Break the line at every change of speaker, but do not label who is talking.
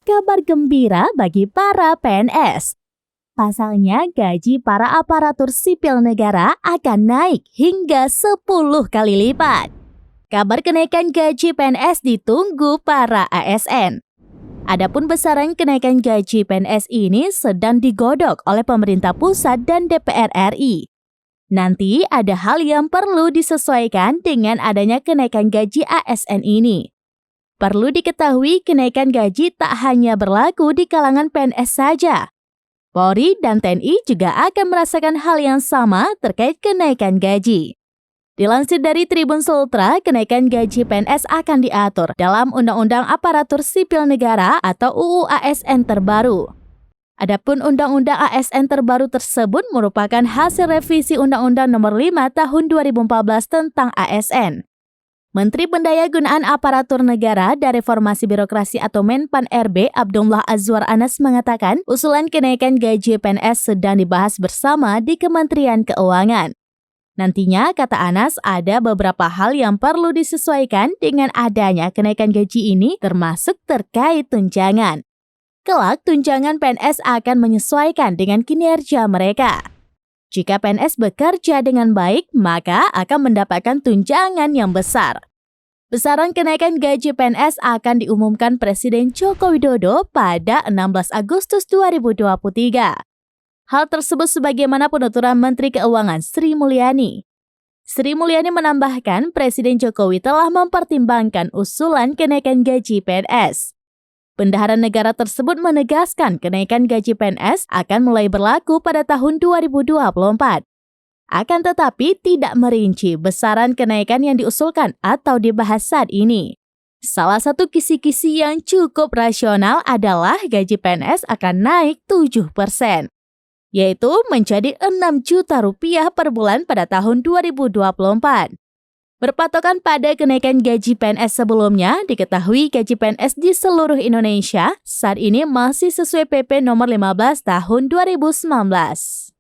kabar gembira bagi para PNS. Pasalnya, gaji para aparatur sipil negara akan naik hingga 10 kali lipat. Kabar kenaikan gaji PNS ditunggu para ASN. Adapun besaran kenaikan gaji PNS ini sedang digodok oleh pemerintah pusat dan DPR RI. Nanti ada hal yang perlu disesuaikan dengan adanya kenaikan gaji ASN ini. Perlu diketahui kenaikan gaji tak hanya berlaku di kalangan PNS saja. Polri dan TNI juga akan merasakan hal yang sama terkait kenaikan gaji. Dilansir dari Tribun Sultra, kenaikan gaji PNS akan diatur dalam Undang-Undang Aparatur Sipil Negara atau UU ASN terbaru. Adapun Undang-Undang ASN terbaru tersebut merupakan hasil revisi Undang-Undang Nomor 5 Tahun 2014 tentang ASN. Menteri Pendayagunaan Aparatur Negara dan Reformasi Birokrasi atau Menpan RB Abdullah Azwar Anas mengatakan usulan kenaikan gaji PNS sedang dibahas bersama di Kementerian Keuangan. Nantinya, kata Anas, ada beberapa hal yang perlu disesuaikan dengan adanya kenaikan gaji ini termasuk terkait tunjangan. Kelak, tunjangan PNS akan menyesuaikan dengan kinerja mereka. Jika PNS bekerja dengan baik, maka akan mendapatkan tunjangan yang besar. Besaran kenaikan gaji PNS akan diumumkan Presiden Joko Widodo pada 16 Agustus 2023. Hal tersebut sebagaimana penuturan Menteri Keuangan Sri Mulyani. Sri Mulyani menambahkan Presiden Jokowi telah mempertimbangkan usulan kenaikan gaji PNS. Bendahara negara tersebut menegaskan kenaikan gaji PNS akan mulai berlaku pada tahun 2024. Akan tetapi tidak merinci besaran kenaikan yang diusulkan atau dibahas saat ini. Salah satu kisi-kisi yang cukup rasional adalah gaji PNS akan naik 7%, yaitu menjadi 6 juta rupiah per bulan pada tahun 2024. Berpatokan pada kenaikan gaji PNS sebelumnya, diketahui gaji PNS di seluruh Indonesia saat ini masih sesuai PP nomor 15 tahun 2019.